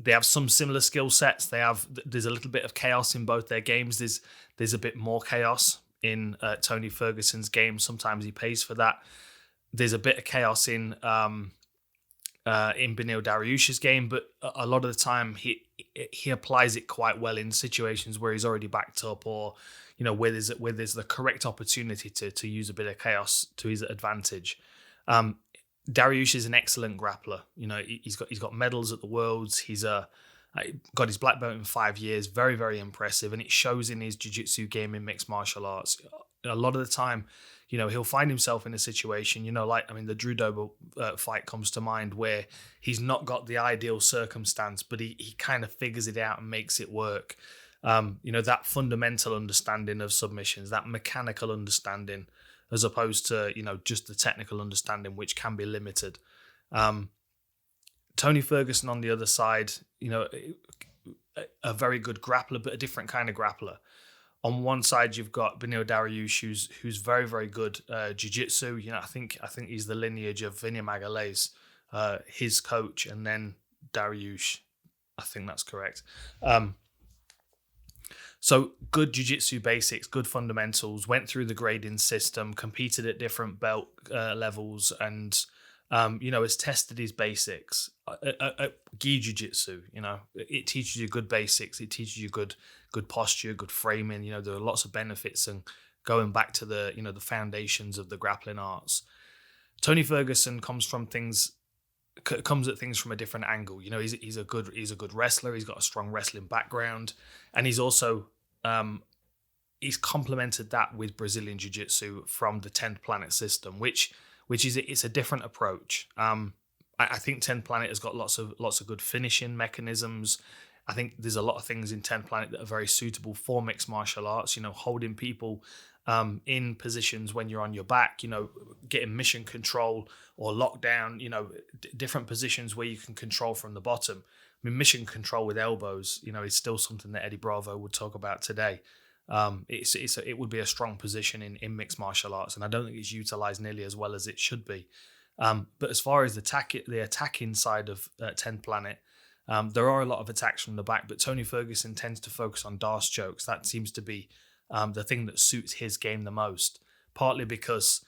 They have some similar skill sets. There's a little bit of chaos in both their games. There's a bit more chaos in Tony Ferguson's game. Sometimes he pays for that. There's a bit of chaos in Beneil Dariush's game, but a lot of the time he applies it quite well in situations where he's already backed up, or where there's the correct opportunity to use a bit of chaos to his advantage. Dariush is an excellent grappler. He's got medals at the Worlds. He's got his black belt in 5 years. Very, very impressive, and it shows in his jiu-jitsu game in mixed martial arts. A lot of the time, he'll find himself in a situation, the Drew Dober fight comes to mind, where he's not got the ideal circumstance, but he kind of figures it out and makes it work. That fundamental understanding of submissions, that mechanical understanding, as opposed to, just the technical understanding, which can be limited. Tony Ferguson on the other side, a very good grappler, but a different kind of grappler. On one side, you've got Beneil Dariush, who's very, very good jiu-jitsu. I think he's the lineage of Vinny Magalhaes, his coach, and then Dariush. I think that's correct. So good jiu-jitsu basics, good fundamentals, went through the grading system, competed at different belt levels, and has tested his basics. Gi jiu-jitsu, it teaches you good basics. It teaches you good posture, good framing. There are lots of benefits, and going back to the the foundations of the grappling arts. Tony Ferguson comes at things from a different angle. He's a good wrestler. He's got a strong wrestling background, and he's also he's complemented that with Brazilian jiu-jitsu from the 10th Planet system, which is it's a different approach. I think 10th Planet has got lots of good finishing mechanisms. I think there's a lot of things in 10th Planet that are very suitable for mixed martial arts. Holding people in positions when you're on your back. Getting mission control or lockdown. Different positions where you can control from the bottom. Mission control with elbows. Is still something that Eddie Bravo would talk about today. It would be a strong position in mixed martial arts, and I don't think it's utilized nearly as well as it should be. But as far as the attacking side of 10th Planet, there are a lot of attacks from the back, but Tony Ferguson tends to focus on Darce chokes. That seems to be the thing that suits his game the most, partly because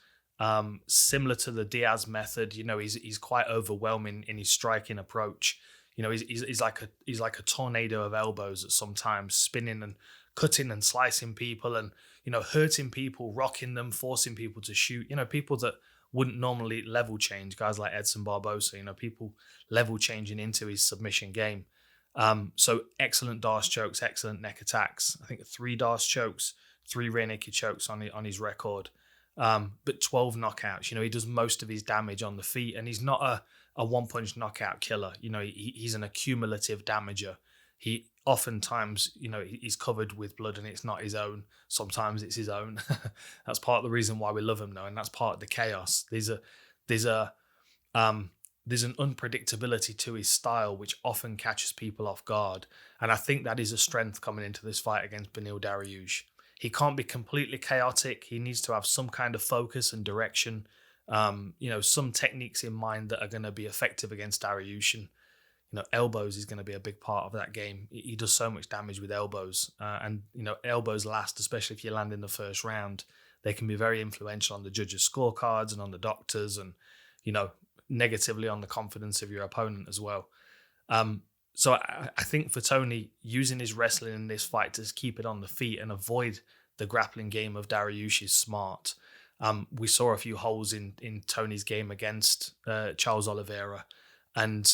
similar to the Diaz method, he's quite overwhelming in his striking approach. He's like a tornado of elbows at sometimes, spinning and cutting and slicing people, and hurting people, rocking them, forcing people to shoot. People that wouldn't normally level change, guys like Edson Barbosa. People level changing into his submission game. So excellent Darce chokes, excellent neck attacks. I think 3 Darce chokes, 3 rear naked chokes on his record. But 12 knockouts. He does most of his damage on the feet, and he's not a one-punch knockout killer. He's an accumulative damager. He oftentimes, he's covered with blood and it's not his own. Sometimes it's his own. That's part of the reason why we love him, though, and that's part of the chaos. There's an unpredictability to his style which often catches people off guard, and I think that is a strength coming into this fight against Beneil Dariush. He can't be completely chaotic. He needs to have some kind of focus and direction. Some techniques in mind that are going to be effective against Dariush, and elbows is going to be a big part of that game. He does so much damage with elbows, and elbows last, especially if you land in the first round. They can be very influential on the judges' scorecards and on the doctors, and negatively on the confidence of your opponent as well. So I think for Tony, using his wrestling in this fight to keep it on the feet and avoid the grappling game of Dariush is smart. We saw a few holes in Tony's game against Charles Oliveira, and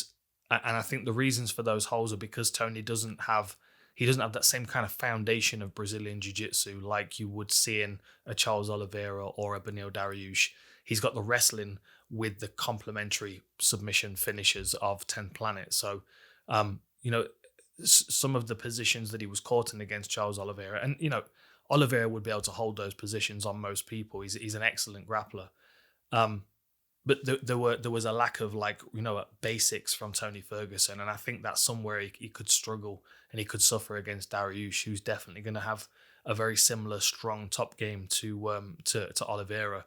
I think the reasons for those holes are because Tony doesn't have that same kind of foundation of Brazilian jiu-jitsu like you would see in a Charles Oliveira or a Beneil Dariush. He's got the wrestling with the complementary submission finishes of 10th Planet. So, some of the positions that he was caught in against Charles Oliveira, and Oliveira would be able to hold those positions on most people. He's an excellent grappler. But there was a lack of basics from Tony Ferguson, and I think that's somewhere he could struggle and he could suffer against Dariush, who's definitely going to have a very similar strong top game to Oliveira.